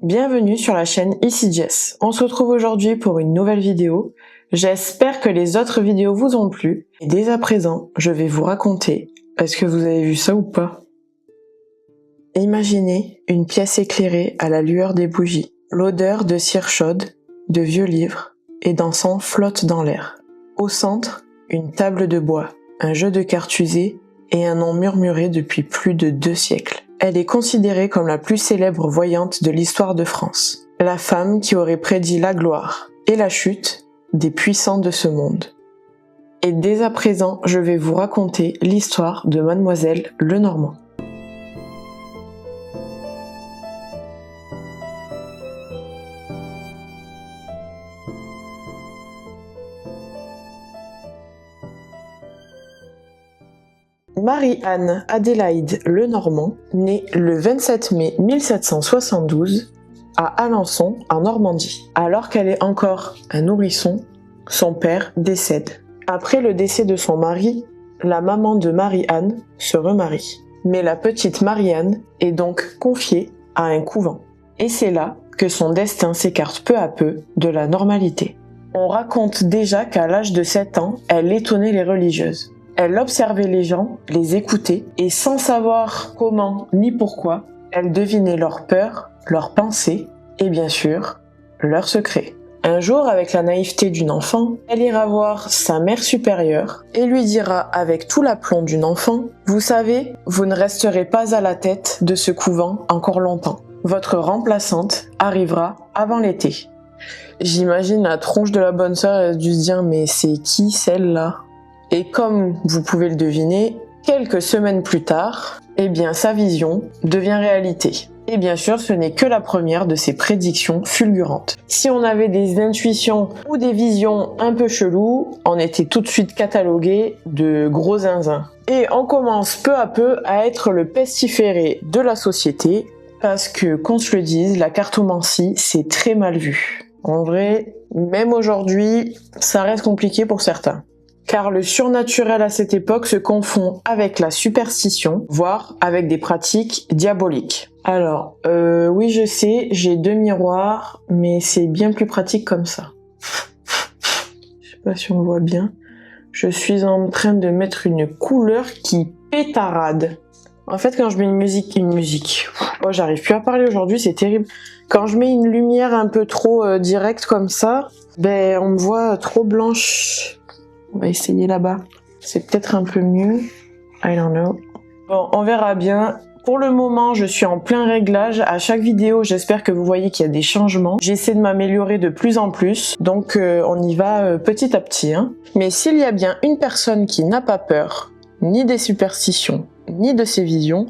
Bienvenue sur la chaîne Ici Jess. On se retrouve aujourd'hui pour une nouvelle vidéo. J'espère que les autres vidéos vous ont plu. Et dès à présent, je vais vous raconter. Est-ce que vous avez vu ça ou pas? Imaginez une pièce éclairée à la lueur des bougies. L'odeur de cire chaude, de vieux livres et d'encens flotte dans l'air. Au centre, une table de bois, un jeu de cartes usées et un nom murmuré depuis plus de 2 siècles. Elle est considérée comme la plus célèbre voyante de l'histoire de France. La femme qui aurait prédit la gloire et la chute des puissants de ce monde. Et dès à présent, je vais vous raconter l'histoire de Mademoiselle Lenormand. Marie-Anne Adélaïde Lenormand, née le 27 mai 1772 à Alençon, en Normandie. Alors qu'elle est encore un nourrisson, son père décède. Après le décès de son mari, la maman de Marie-Anne se remarie. Mais la petite Marie-Anne est donc confiée à un couvent. Et c'est là que son destin s'écarte peu à peu de la normalité. On raconte déjà qu'à l'âge de 7 ans, elle étonnait les religieuses. Elle observait les gens, les écoutait, et sans savoir comment ni pourquoi, elle devinait leurs peurs, leurs pensées, et bien sûr, leurs secrets. Un jour, avec la naïveté d'une enfant, elle ira voir sa mère supérieure et lui dira avec tout l'aplomb d'une enfant « Vous savez, vous ne resterez pas à la tête de ce couvent encore longtemps. Votre remplaçante arrivera avant l'été. » J'imagine la tronche de la bonne sœur, elle a dû se dire « Mais c'est qui celle-là ?» Et comme vous pouvez le deviner, quelques semaines plus tard, sa vision devient réalité. Et bien sûr, ce n'est que la première de ses prédictions fulgurantes. Si on avait des intuitions ou des visions un peu cheloues, on était tout de suite catalogué de gros zinzins. Et on commence peu à peu à être le pestiféré de la société, parce que, qu'on se le dise, la cartomancie, c'est très mal vu. En vrai, même aujourd'hui, ça reste compliqué pour certains. Car le surnaturel à cette époque se confond avec la superstition, voire avec des pratiques diaboliques. Alors, oui je sais, j'ai 2 miroirs, mais c'est bien plus pratique comme ça. Je sais pas si on voit bien. Je suis en train de mettre une couleur qui pétarade. En fait, quand je mets une musique, oh j'arrive plus à parler aujourd'hui, c'est terrible. Quand je mets une lumière un peu trop directe comme ça, on me voit trop blanche. On va essayer là-bas. C'est peut-être un peu mieux. I don't know. Bon, on verra bien. Pour le moment, je suis en plein réglage. À chaque vidéo, j'espère que vous voyez qu'il y a des changements. J'essaie de m'améliorer de plus en plus. Donc, on y va petit à petit. Mais s'il y a bien une personne qui n'a pas peur, ni des superstitions, ni de ses visions,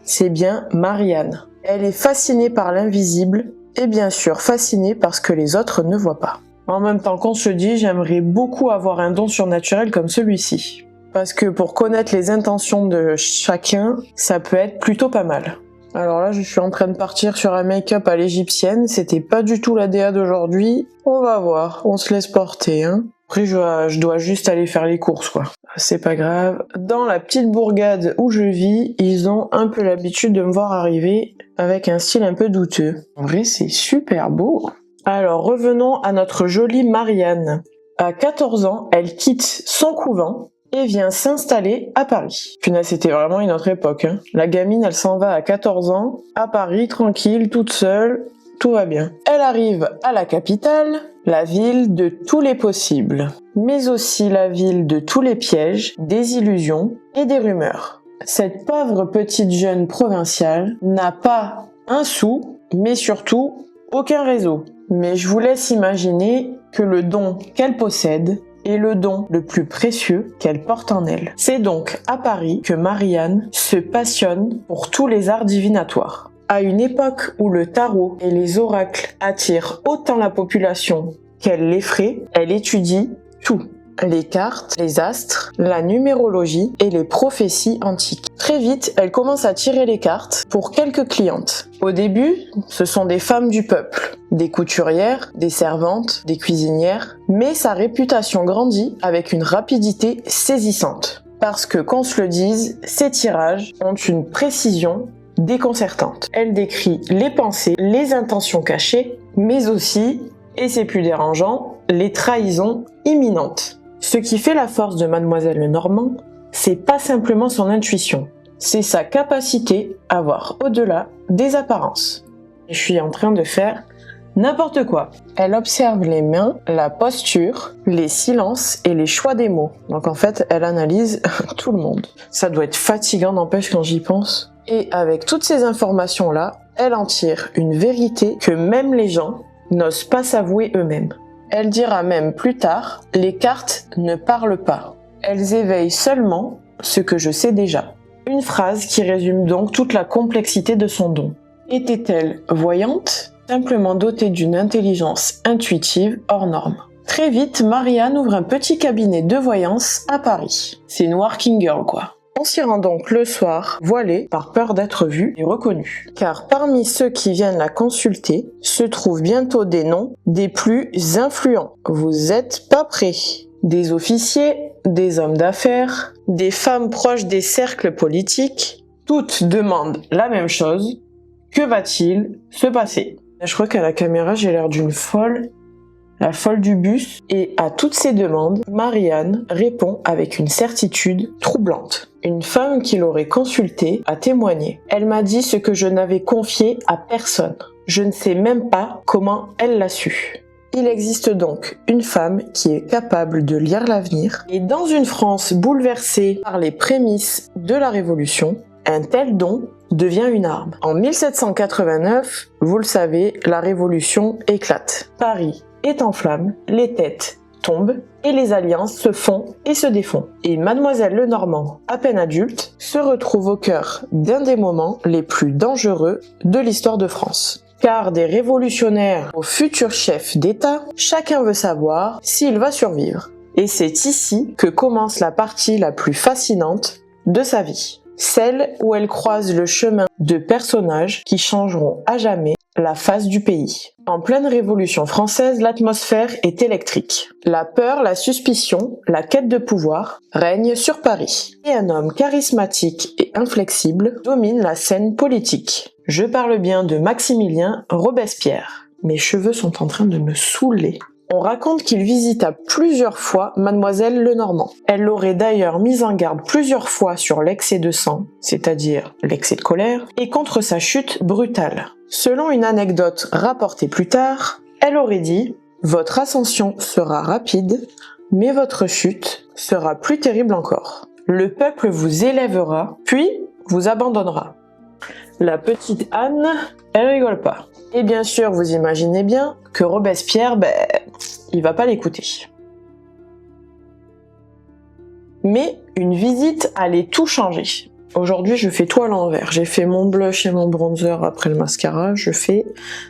c'est bien Marie-Anne. Elle est fascinée par l'invisible et bien sûr fascinée par ce que les autres ne voient pas. En même temps qu'on se dit, j'aimerais beaucoup avoir un don surnaturel comme celui-ci. Parce que pour connaître les intentions de chacun, ça peut être plutôt pas mal. Alors là, je suis en train de partir sur un make-up à l'égyptienne, c'était pas du tout la DA d'aujourd'hui. On va voir, on se laisse porter. Après, je dois juste aller faire les courses, quoi. C'est pas grave. Dans la petite bourgade où je vis, ils ont un peu l'habitude de me voir arriver avec un style un peu douteux. En vrai, c'est super beau. Alors revenons à notre jolie Marie-Anne. À 14 ans, elle quitte son couvent et vient s'installer à Paris. Punaise, c'était vraiment une autre époque. La gamine, elle s'en va à 14 ans, à Paris, tranquille, toute seule, tout va bien. Elle arrive à la capitale, la ville de tous les possibles, mais aussi la ville de tous les pièges, des illusions et des rumeurs. Cette pauvre petite jeune provinciale n'a pas un sou, mais surtout aucun réseau. Mais je vous laisse imaginer que le don qu'elle possède est le don le plus précieux qu'elle porte en elle. C'est donc à Paris que Marie-Anne se passionne pour tous les arts divinatoires. À une époque où le tarot et les oracles attirent autant la population qu'elle l'effraie, elle étudie tout. Les cartes, les astres, la numérologie et les prophéties antiques. Très vite, elle commence à tirer les cartes pour quelques clientes. Au début, ce sont des femmes du peuple, des couturières, des servantes, des cuisinières, mais sa réputation grandit avec une rapidité saisissante. Parce que, qu'on se le dise, ces tirages ont une précision déconcertante. Elle décrit les pensées, les intentions cachées, mais aussi, et c'est plus dérangeant, les trahisons imminentes. Ce qui fait la force de Mademoiselle Lenormand, c'est pas simplement son intuition, c'est sa capacité à voir au-delà des apparences. Je suis en train de faire n'importe quoi. Elle observe les mains, la posture, les silences et les choix des mots. Donc en fait, elle analyse tout le monde. Ça doit être fatigant, n'empêche, quand j'y pense. Et avec toutes ces informations-là, elle en tire une vérité que même les gens n'osent pas s'avouer eux-mêmes. Elle dira même plus tard, les cartes ne parlent pas. Elles éveillent seulement ce que je sais déjà. Une phrase qui résume donc toute la complexité de son don. Était-elle voyante ? Simplement dotée d'une intelligence intuitive hors norme. Très vite, Marianne ouvre un petit cabinet de voyance à Paris. C'est une working girl, quoi. On s'y rend donc le soir, voilée, par peur d'être vue et reconnue. Car parmi ceux qui viennent la consulter, se trouvent bientôt des noms des plus influents. Vous êtes pas prêts. Des officiers, des hommes d'affaires, des femmes proches des cercles politiques, toutes demandent la même chose. Que va-t-il se passer ? Je crois qu'à la caméra, j'ai l'air d'une folle, la folle du bus. Et à toutes ces demandes, Marianne répond avec une certitude troublante. Une femme qui l'aurait consultée a témoigné. Elle m'a dit ce que je n'avais confié à personne. Je ne sais même pas comment elle l'a su. Il existe donc une femme qui est capable de lire l'avenir. Et dans une France bouleversée par les prémices de la Révolution, un tel don devient une arme. En 1789, vous le savez, la Révolution éclate. Paris est en flammes, les têtes tombent et les alliances se font et se défont. Et Mademoiselle Lenormand, à peine adulte, se retrouve au cœur d'un des moments les plus dangereux de l'histoire de France. Car des révolutionnaires au futur chef d'État, chacun veut savoir s'il va survivre. Et c'est ici que commence la partie la plus fascinante de sa vie. Celle où elle croise le chemin de personnages qui changeront à jamais la face du pays. En pleine Révolution française, l'atmosphère est électrique. La peur, la suspicion, la quête de pouvoir règnent sur Paris. Et un homme charismatique et inflexible domine la scène politique. Je parle bien de Maximilien Robespierre. Mes cheveux sont en train de me saouler. On raconte qu'il visita plusieurs fois Mademoiselle Lenormand. Elle l'aurait d'ailleurs mise en garde plusieurs fois sur l'excès de sang, c'est-à-dire l'excès de colère, et contre sa chute brutale. Selon une anecdote rapportée plus tard, elle aurait dit « Votre ascension sera rapide, mais votre chute sera plus terrible encore. Le peuple vous élèvera, puis vous abandonnera. » La petite Anne, elle rigole pas. Et bien sûr, vous imaginez bien que Robespierre, il va pas l'écouter. Mais une visite allait tout changer. Aujourd'hui, je fais tout à l'envers. J'ai fait mon blush et mon bronzer après le mascara, je fais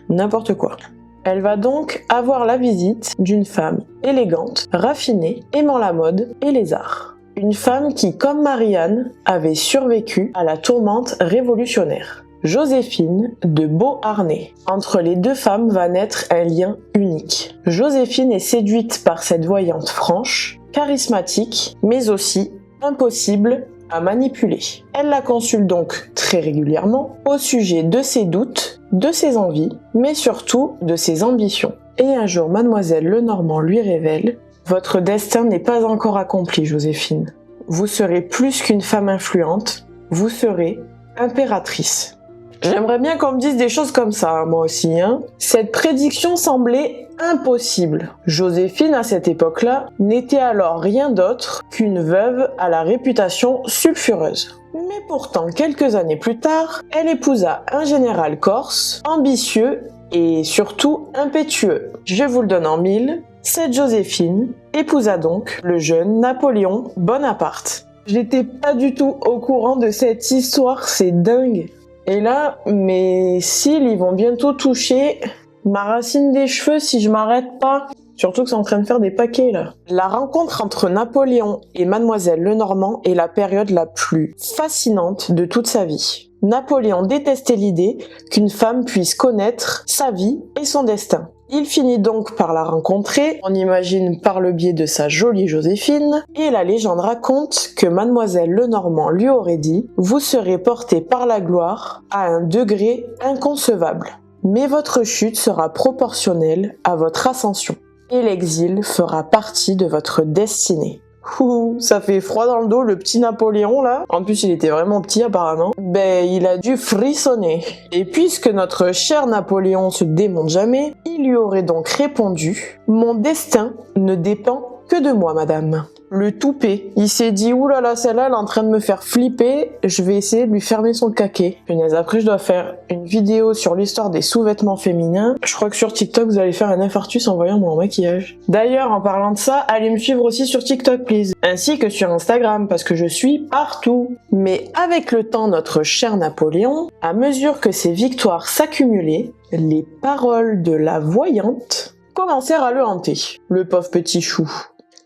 n'importe quoi. Elle va donc avoir la visite d'une femme élégante, raffinée, aimant la mode et les arts. Une femme qui, comme Marianne, avait survécu à la tourmente révolutionnaire. Joséphine de Beauharnais. Entre les deux femmes va naître un lien unique. Joséphine est séduite par cette voyante franche, charismatique, mais aussi impossible à manipuler. Elle la consulte donc très régulièrement au sujet de ses doutes, de ses envies, mais surtout de ses ambitions. Et un jour, Mademoiselle Lenormand lui révèle « Votre destin n'est pas encore accompli, Joséphine. Vous serez plus qu'une femme influente, vous serez impératrice. » J'aimerais bien qu'on me dise des choses comme ça, moi aussi, hein. Cette prédiction semblait impossible. Joséphine, à cette époque-là, n'était alors rien d'autre qu'une veuve à la réputation sulfureuse. Mais pourtant, quelques années plus tard, elle épousa un général corse, ambitieux et surtout impétueux. Je vous le donne en mille, cette Joséphine épousa donc le jeune Napoléon Bonaparte. J'étais pas du tout au courant de cette histoire, c'est dingue. Et là, mes cils, ils vont bientôt toucher ma racine des cheveux si je m'arrête pas. Surtout que c'est en train de faire des paquets, là. La rencontre entre Napoléon et Mademoiselle Lenormand est la période la plus fascinante de toute sa vie. Napoléon détestait l'idée qu'une femme puisse connaître sa vie et son destin. Il finit donc par la rencontrer, on imagine par le biais de sa jolie Joséphine, et la légende raconte que Mademoiselle Lenormand lui aurait dit « Vous serez porté par la gloire à un degré inconcevable, mais votre chute sera proportionnelle à votre ascension, et l'exil fera partie de votre destinée. » Ouh, ça fait froid dans le dos, le petit Napoléon là. En plus, il était vraiment petit apparemment. Ben, il a dû frissonner. Et puisque notre cher Napoléon se démonte jamais, il lui aurait donc répondu « Mon destin ne dépend que de moi, madame. » Le toupet, il s'est dit « Ouh là là, celle-là, elle est en train de me faire flipper, je vais essayer de lui fermer son caquet. » Punaise, après je dois faire une vidéo sur l'histoire des sous-vêtements féminins. Je crois que sur TikTok, vous allez faire un infarctus en voyant mon maquillage. D'ailleurs, en parlant de ça, allez me suivre aussi sur TikTok, please. Ainsi que sur Instagram, parce que je suis partout. Mais avec le temps, notre cher Napoléon, à mesure que ses victoires s'accumulaient, les paroles de la voyante commencèrent à le hanter. Le pauvre petit chou.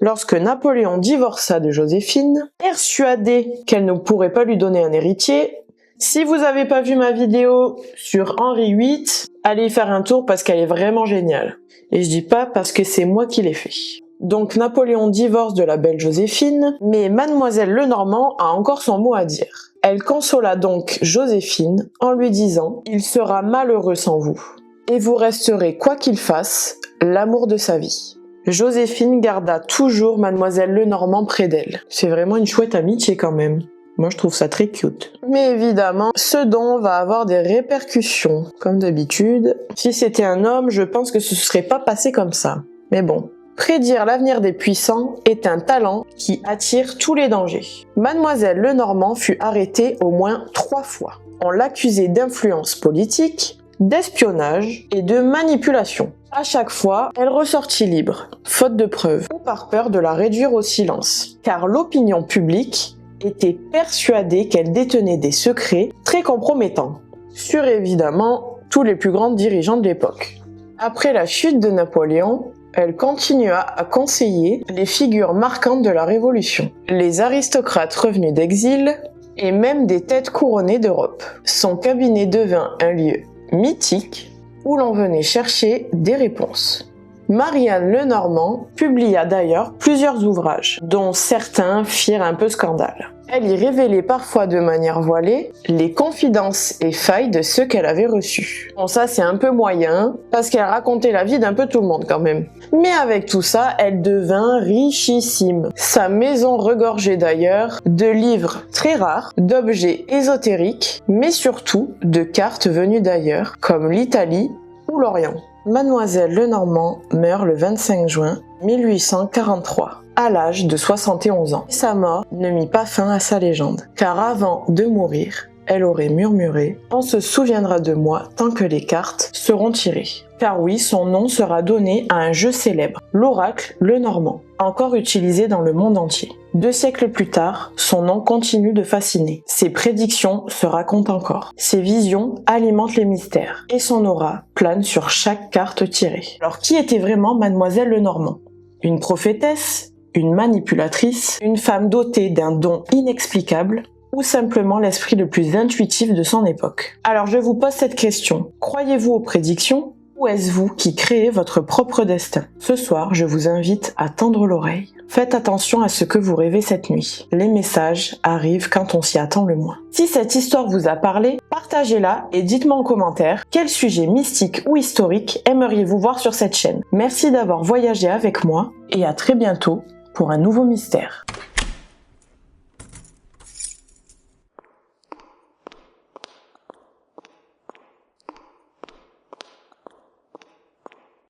Lorsque Napoléon divorça de Joséphine, persuadé qu'elle ne pourrait pas lui donner un héritier, si vous n'avez pas vu ma vidéo sur Henri VIII, allez y faire un tour parce qu'elle est vraiment géniale. Et je dis pas parce que c'est moi qui l'ai fait. Donc Napoléon divorce de la belle Joséphine, mais Mademoiselle Lenormand a encore son mot à dire. Elle consola donc Joséphine en lui disant « Il sera malheureux sans vous, et vous resterez quoi qu'il fasse, l'amour de sa vie. » Joséphine garda toujours Mademoiselle Lenormand près d'elle. C'est vraiment une chouette amitié quand même. Moi je trouve ça très cute. Mais évidemment, ce don va avoir des répercussions. Comme d'habitude, si c'était un homme, je pense que ce serait pas passé comme ça. Mais bon, prédire l'avenir des puissants est un talent qui attire tous les dangers. Mademoiselle Lenormand fut arrêtée au moins 3 fois. On l'accusait d'influence politique, d'espionnage et de manipulation. À chaque fois, elle ressortit libre, faute de preuves, ou par peur de la réduire au silence, car l'opinion publique était persuadée qu'elle détenait des secrets très compromettants, sur évidemment tous les plus grands dirigeants de l'époque. Après la chute de Napoléon, elle continua à conseiller les figures marquantes de la Révolution, les aristocrates revenus d'exil et même des têtes couronnées d'Europe. Son cabinet devint un lieu mythique où l'on venait chercher des réponses. Marianne Lenormand publia d'ailleurs plusieurs ouvrages, dont certains firent un peu scandale. Elle y révélait parfois de manière voilée les confidences et failles de ceux qu'elle avait reçus. Bon, ça c'est un peu moyen, parce qu'elle racontait la vie d'un peu tout le monde quand même. Mais avec tout ça, elle devint richissime. Sa maison regorgeait d'ailleurs de livres très rares, d'objets ésotériques, mais surtout de cartes venues d'ailleurs, comme l'Italie ou l'Orient. Mademoiselle Lenormand meurt le 25 juin 1843, à l'âge de 71 ans. Sa mort ne mit pas fin à sa légende, car avant de mourir, elle aurait murmuré « On se souviendra de moi tant que les cartes seront tirées ». Car oui, son nom sera donné à un jeu célèbre, l'oracle Lenormand, encore utilisé dans le monde entier. 2 siècles plus tard, son nom continue de fasciner. Ses prédictions se racontent encore. Ses visions alimentent les mystères, et son aura plane sur chaque carte tirée. Alors qui était vraiment Mademoiselle Lenormand? Une prophétesse? Une manipulatrice? Une femme dotée d'un don inexplicable? Ou simplement l'esprit le plus intuitif de son époque? Alors je vous pose cette question. Croyez-vous aux prédictions? Ou est-ce vous qui créez votre propre destin? Ce soir, je vous invite à tendre l'oreille. Faites attention à ce que vous rêvez cette nuit. Les messages arrivent quand on s'y attend le moins. Si cette histoire vous a parlé, partagez-la et dites-moi en commentaire quel sujet mystique ou historique aimeriez-vous voir sur cette chaîne. Merci d'avoir voyagé avec moi et à très bientôt pour un nouveau mystère.